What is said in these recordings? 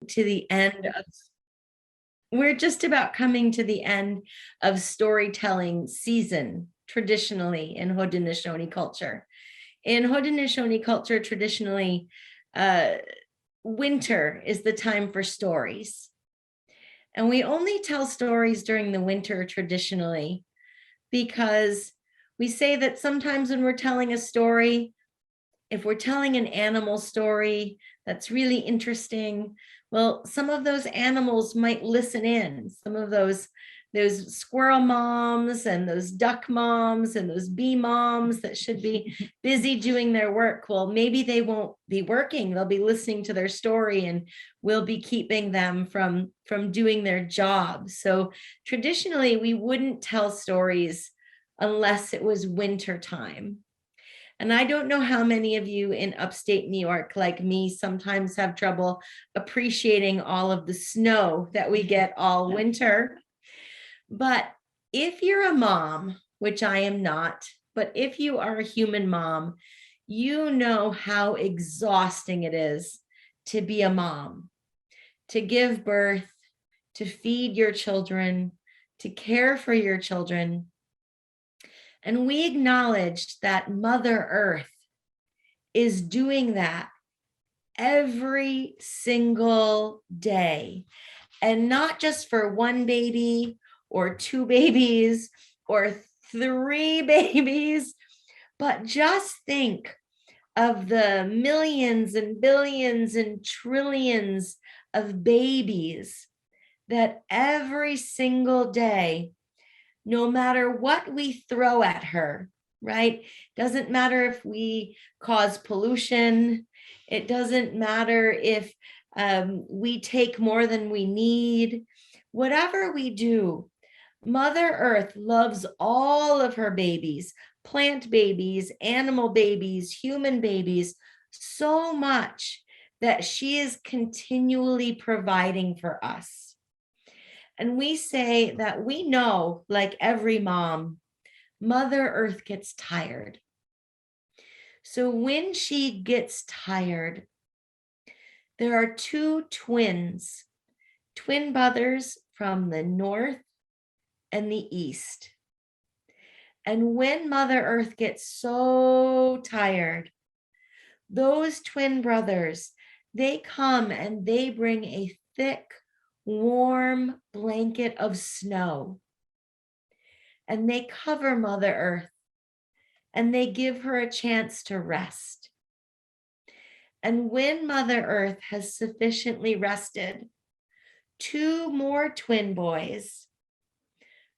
to the end of we're just about coming to the end of storytelling season, traditionally in Haudenosaunee culture. In Haudenosaunee culture, traditionally, winter is the time for stories. And we only tell stories during the winter traditionally because we say that sometimes when we're telling a story, if we're telling an animal story that's really interesting, well, some of those animals might listen in. Some of those squirrel moms and those duck moms and those bee moms that should be busy doing their work. Well, maybe they won't be working. They'll be listening to their story and we'll be keeping them from doing their job. So traditionally, we wouldn't tell stories unless it was winter time. And I don't know how many of you in upstate New York, like me, sometimes have trouble appreciating all of the snow that we get all winter. But if you're a mom, which I am not, but if you are a human mom, you know how exhausting it is to be a mom, to give birth, to feed your children, to care for your children. And we acknowledge that Mother Earth is doing that every single day. And not just for one baby or two babies or three babies, but just think of the millions and billions and trillions of babies that every single day, no matter what we throw at her, right? Doesn't matter if we cause pollution. It doesn't matter if we take more than we need. Whatever we do, Mother Earth loves all of her babies, plant babies, animal babies, human babies, so much that she is continually providing for us. And we say that we know, like every mom, Mother Earth gets tired. So when she gets tired, there are two twins, twin brothers from the north and the east. And when Mother Earth gets so tired, those twin brothers, they come and they bring a thick, warm blanket of snow. And they cover Mother Earth and they give her a chance to rest. And when Mother Earth has sufficiently rested, two more twin boys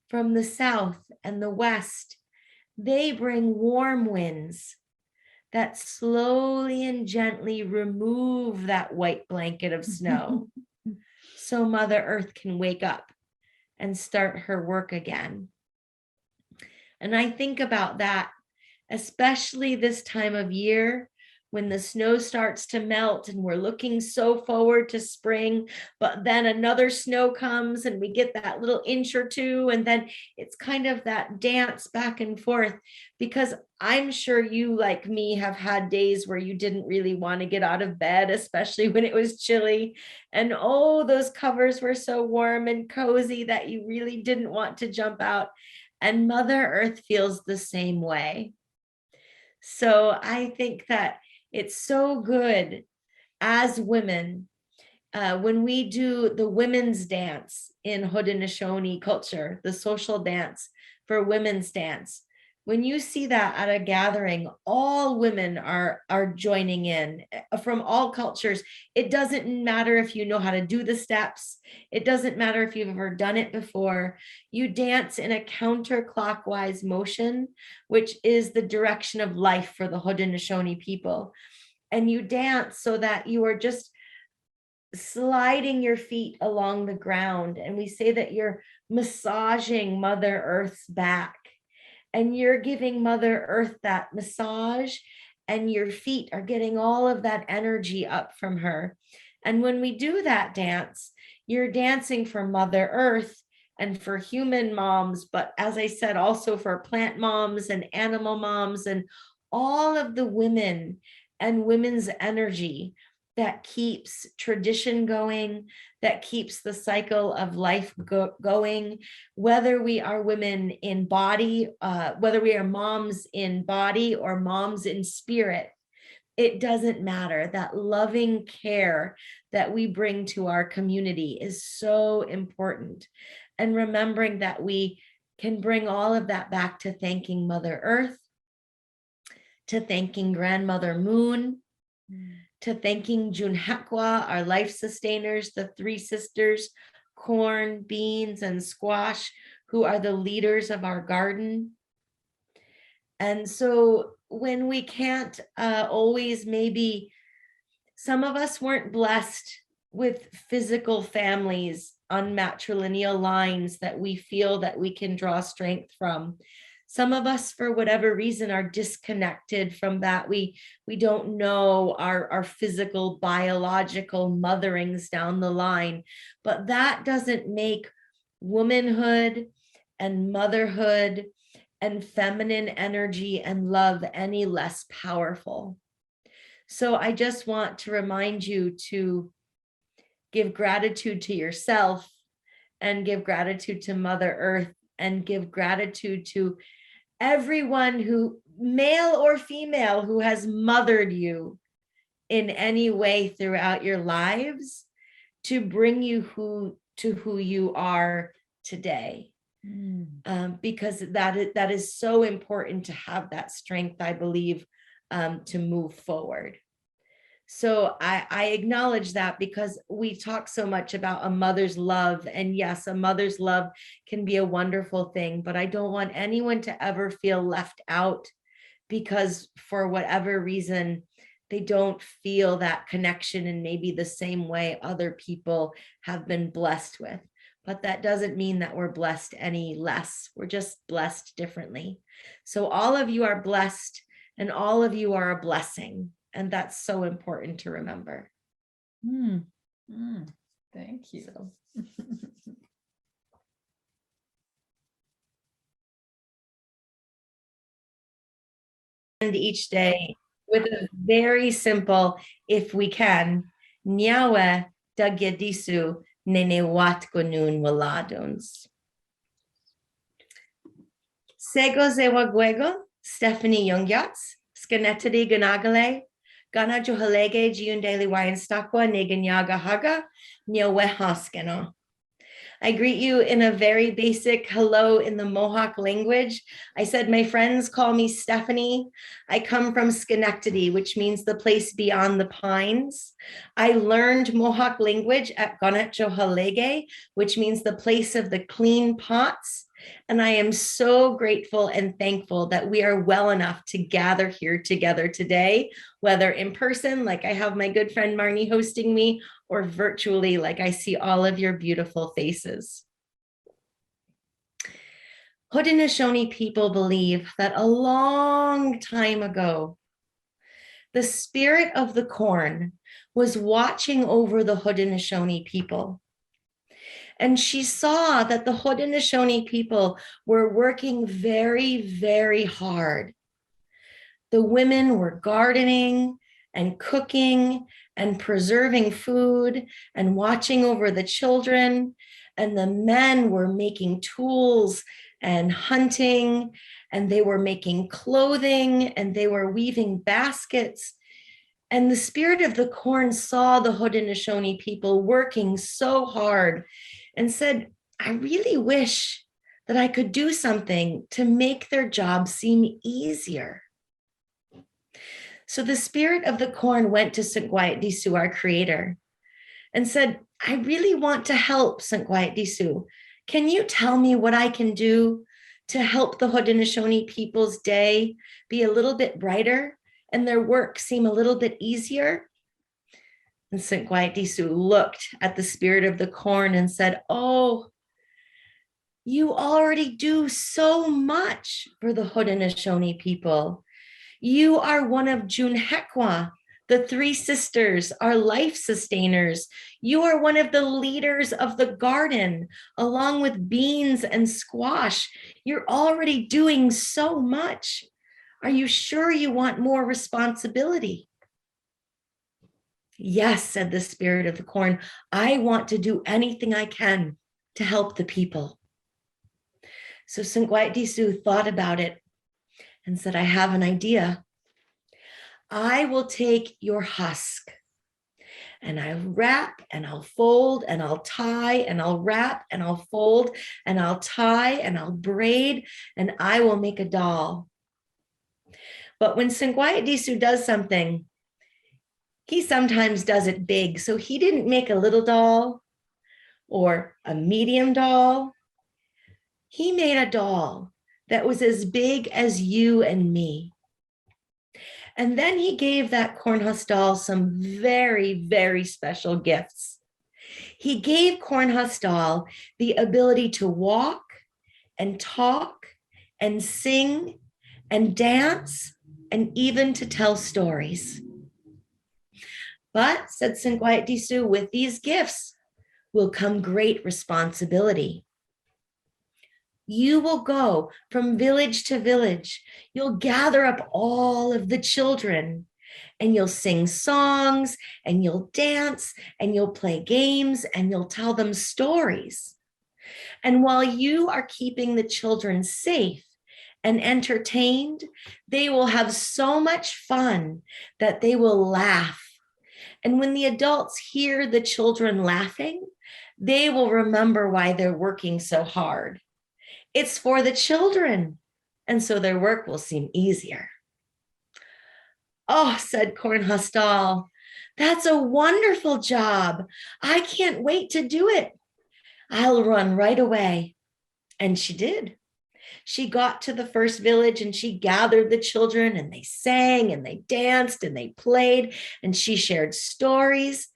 from the south and the west, they bring warm winds that slowly and gently remove that white blanket of snow so Mother Earth can wake up and start her work again. And I think about that, especially this time of year when the snow starts to melt and we're looking so forward to spring, but then another snow comes and we get that little inch or two, and then it's kind of that dance back and forth, because I'm sure you, like me, have had days where you didn't really want to get out of bed, especially when it was chilly, and oh, those covers were so warm and cozy that you really didn't want to jump out. And Mother Earth feels the same way. So I think that it's so good as women, when we do the women's dance in Haudenosaunee culture, the social dance for women's dance. When you see that at a gathering, all women are joining in from all cultures. It doesn't matter if you know how to do the steps. It doesn't matter if you've ever done it before. You dance in a counterclockwise motion, which is the direction of life for the Haudenosaunee people. And you dance so that you are just sliding your feet along the ground. And we say that you're massaging Mother Earth's back. And you're giving Mother Earth that massage, and your feet are getting all of that energy up from her. And when we do that dance, you're dancing for Mother Earth and for human moms, but as I said, also for plant moms and animal moms and all of the women and women's energy that keeps tradition going, that keeps the cycle of life going, whether we are women in body, whether we are moms in body or moms in spirit. It doesn't matter. That loving care that we bring to our community is so important. And remembering that we can bring all of that back to thanking Mother Earth, to thanking Grandmother Moon, to thanking Junhekwa, our life sustainers, the three sisters, corn, beans, and squash, who are the leaders of our garden. And so when we can't always, maybe some of us weren't blessed with physical families on matrilineal lines that we feel that we can draw strength from. Some of us, for whatever reason, are disconnected from that. We don't know our physical, biological motherings down the line, but that doesn't make womanhood and motherhood and feminine energy and love any less powerful. So I just want to remind you to give gratitude to yourself and give gratitude to Mother Earth and give gratitude to everyone who, male or female, who has mothered you in any way throughout your lives to bring you to who you are today. Because that is so important to have that strength, I believe, to move forward. So I acknowledge that, because we talk so much about a mother's love, and yes, a mother's love can be a wonderful thing, but I don't want anyone to ever feel left out because for whatever reason, they don't feel that connection in maybe the same way other people have been blessed with. But that doesn't mean that we're blessed any less. We're just blessed differently. So all of you are blessed and all of you are a blessing. And that's so important to remember. Thank you. So. And each day with a very simple, if we can, Nyawe dagyadisu nene watgonun waladons. Sego zewaguego, Stephanie Youngyats, Skenetadi Ganagale, Gana Johalege Giundeli Wyanstaqua Neganyaga Haga, Nyawe Haskeno. I greet you in a very basic hello in the Mohawk language. I said, my friends call me Stephanie. I come from Schenectady, which means the place beyond the pines. I learned Mohawk language at Ganetjohalege, which means the place of the clean pots. And I am so grateful and thankful that we are well enough to gather here together today, whether in person, like I have my good friend Marnie hosting me, or virtually, like I see all of your beautiful faces. Haudenosaunee people believe that a long time ago, the spirit of the corn was watching over the Haudenosaunee people. And she saw that the Haudenosaunee people were working very, very hard. The women were gardening and cooking and preserving food and watching over the children. And the men were making tools and hunting, and they were making clothing, and they were weaving baskets. And the spirit of the corn saw the Haudenosaunee people working so hard and said, I really wish that I could do something to make their job seem easier. So the spirit of the corn went to St. Gwayat-Disu, our creator, and said, I really want to help St. Gwayat-Disu. Can you tell me what I can do to help the Haudenosaunee people's day be a little bit brighter and their work seem a little bit easier? And St. Gwayat-Disu looked at the spirit of the corn and said, oh, you already do so much for the Haudenosaunee people. You are one of Junhekwa, the three sisters, our life sustainers. You are one of the leaders of the garden, along with beans and squash. You're already doing so much. Are you sure you want more responsibility? Yes, said the spirit of the corn. I want to do anything I can to help the people. So Sungwait Disu thought about it and said, I have an idea. I will take your husk and I'll wrap and I'll fold and I'll tie and I'll wrap and I'll fold and I'll tie and I'll braid and I will make a doll. But when Sungwait Disu does something, he sometimes does it big. So he didn't make a little doll or a medium doll. He made a doll that was as big as you and me. And then he gave that corn husk doll some very, very special gifts. He gave corn husk doll the ability to walk and talk and sing and dance and even to tell stories. But, said Sungwait Disu, with these gifts will come great responsibility. You will go from village to village. You'll gather up all of the children and you'll sing songs and you'll dance and you'll play games and you'll tell them stories. And while you are keeping the children safe and entertained, they will have so much fun that they will laugh. And when the adults hear the children laughing, they will remember why they're working so hard. It's for the children, and so their work will seem easier. Oh, said Corn Husk Doll, that's a wonderful job. I can't wait to do it. I'll run right away. And she did. She got to the first village and she gathered the children and they sang and they danced and they played and she shared stories.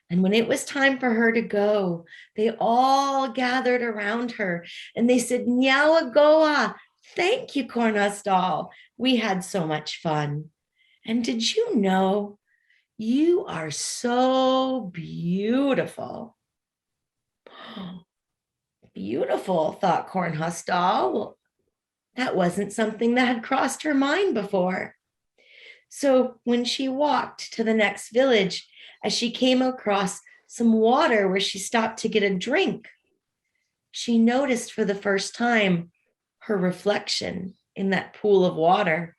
And when it was time for her to go, they all gathered around her and they said, Nyawa Goa, thank you, Corn Husk Doll. We had so much fun. And did you know you are so beautiful? Beautiful, thought Corn Husk Doll. Well, that wasn't something that had crossed her mind before. So when she walked to the next village, as she came across some water where she stopped to get a drink, she noticed for the first time her reflection in that pool of water,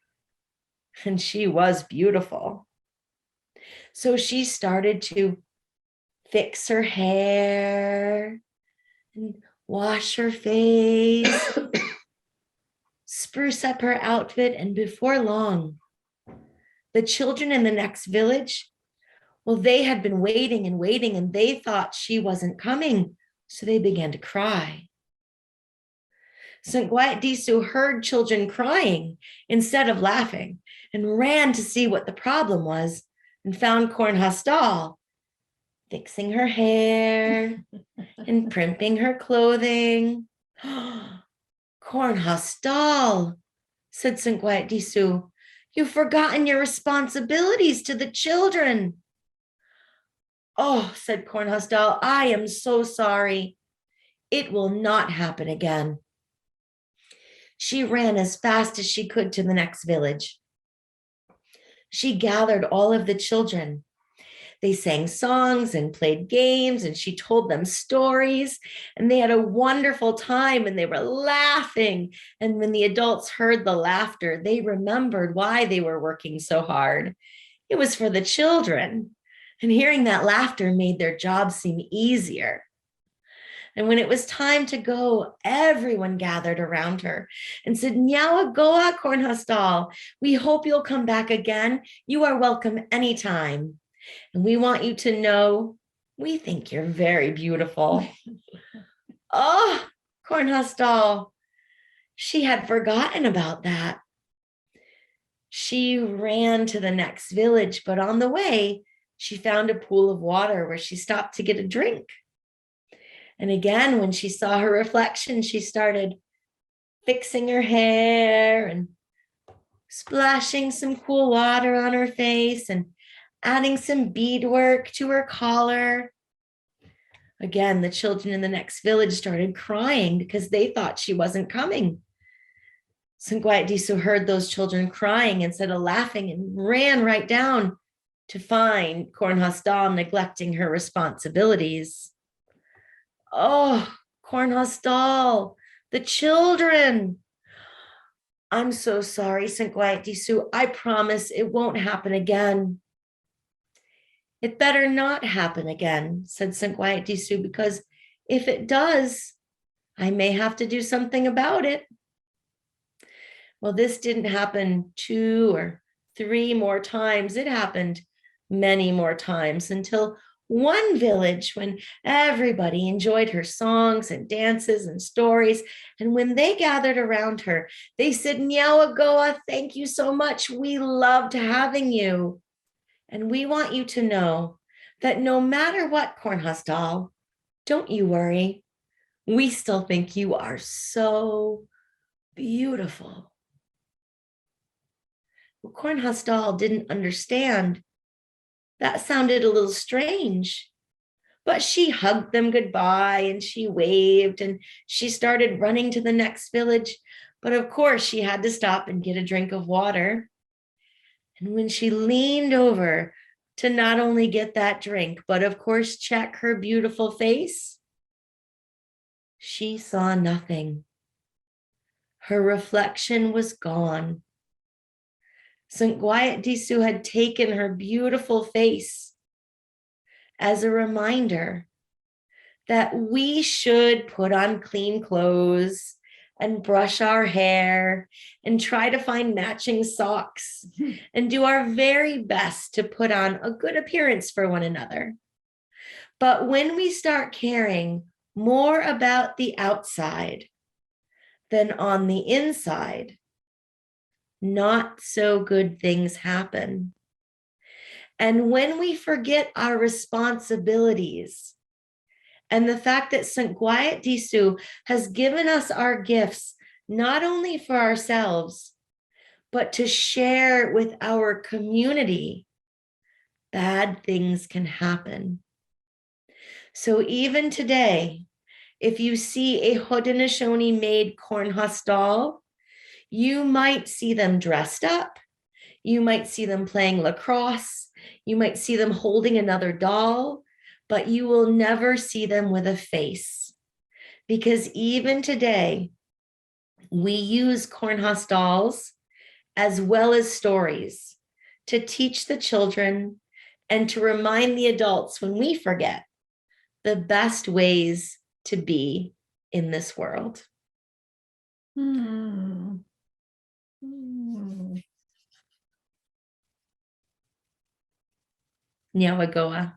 and she was beautiful. So she started to fix her hair and wash her face, spruce up her outfit, and before long, the children in the next village, well, they had been waiting and waiting, and they thought she wasn't coming, so they began to cry. Sungwait Disu heard children crying instead of laughing and ran to see what the problem was and found Corn Husk Doll fixing her hair and primping her clothing. Corn Husk Doll, said Sungwait Disu, you've forgotten your responsibilities to the children. Oh, said Corn Husk Doll, I am so sorry. It will not happen again. She ran as fast as she could to the next village. She gathered all of the children. They sang songs and played games, and she told them stories, and they had a wonderful time, and they were laughing. And when the adults heard the laughter, they remembered why they were working so hard. It was for the children. And hearing that laughter made their job seem easier. And when it was time to go, everyone gathered around her and said, Nyawa Goa, Corn Husk Doll, we hope you'll come back again. You are welcome anytime. And we want you to know we think you're very beautiful. Oh, Corn Husk Doll, she had forgotten about that. She ran to the next village, but on the way, she found a pool of water where she stopped to get a drink. And again, when she saw her reflection, she started fixing her hair and splashing some cool water on her face and adding some beadwork to her collar. Again, the children in the next village started crying because they thought she wasn't coming. Sungwait Disu heard those children crying instead of laughing and ran right down to find Cornhostal neglecting her responsibilities. Oh, Cornhostal, the children. I'm so sorry, St. Sue. I promise it won't happen again. It better not happen again, said St. Sue, because if it does, I may have to do something about it. Well, this didn't happen 2 or 3 more times. It happened many more times until one village, when everybody enjoyed her songs and dances and stories, and when they gathered around her, they said, Nyawagoa, thank you so much. We loved having you. And we want you to know that no matter what, Cornhostal, don't you worry. We still think you are so beautiful. Well, Cornhostal didn't understand. That sounded a little strange, but she hugged them goodbye and she waved and she started running to the next village. But of course, she had to stop and get a drink of water. And when she leaned over to not only get that drink, but of course, check her beautiful face, she saw nothing. Her reflection was gone. St. Sue had taken her beautiful face as a reminder that we should put on clean clothes and brush our hair and try to find matching socks and do our very best to put on a good appearance for one another. But when we start caring more about the outside than on the inside, not so good things happen. And when we forget our responsibilities and the fact that St. Sue has given us our gifts, not only for ourselves, but to share with our community, bad things can happen. So even today, if you see a Haudenosaunee made Cornhostal, you might see them dressed up. You might see them playing lacrosse. You might see them holding another doll, but you will never see them with a face. Because even today, we use Cornhostals as well as stories to teach the children and to remind the adults when we forget the best ways to be in this world. Nyawagoa.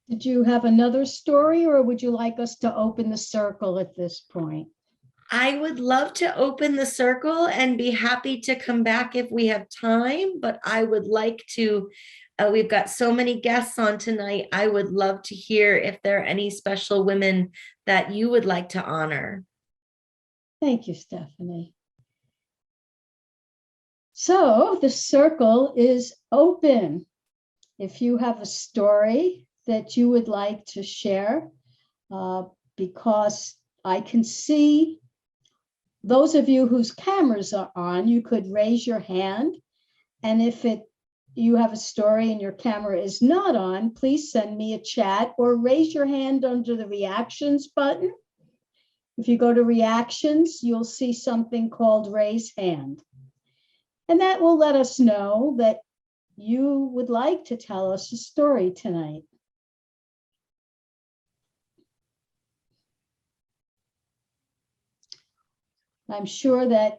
Did you have another story, or would you like us to open the circle at this point? I would love to open the circle and be happy to come back if we have time, but I would like to, we've got so many guests on tonight. I would love to hear if there are any special women that you would like to honor. Thank you, Stephanie. So the circle is open. If you have a story that you would like to share, because I can see those of you whose cameras are on, you could raise your hand. And if you have a story and your camera is not on, please send me a chat or raise your hand under the reactions button. If you go to reactions, you'll see something called raise hand. And that will let us know that you would like to tell us a story tonight. I'm sure that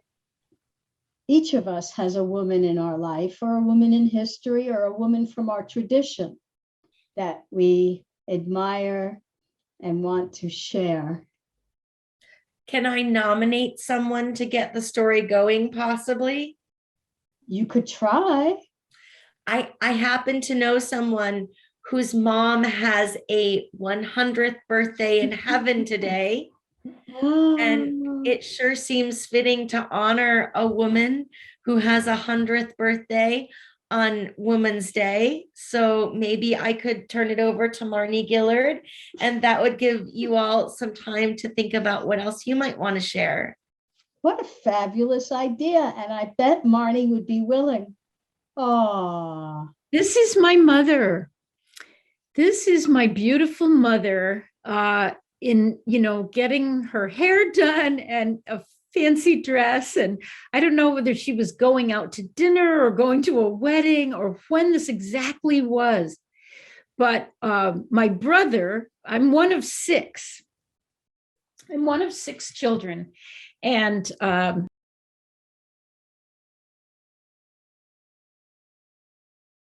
each of us has a woman in our life, or a woman in history, or a woman from our tradition that we admire and want to share. Can I nominate someone to get the story going, possibly? You could try. I happen to know someone whose mom has a 100th birthday in heaven today. And it sure seems fitting to honor a woman who has a 100th birthday. on Women's Day. So maybe I could turn it over to Marnie Gillard, and that would give you all some time to think about what else you might want to share. What a fabulous idea. And I bet Marnie would be willing. Oh, This is my mother. This is my beautiful mother in, getting her hair done and a fancy dress. And I don't know whether she was going out to dinner or going to a wedding or when this exactly was. But my brother, I'm one of six. I'm one of six children. And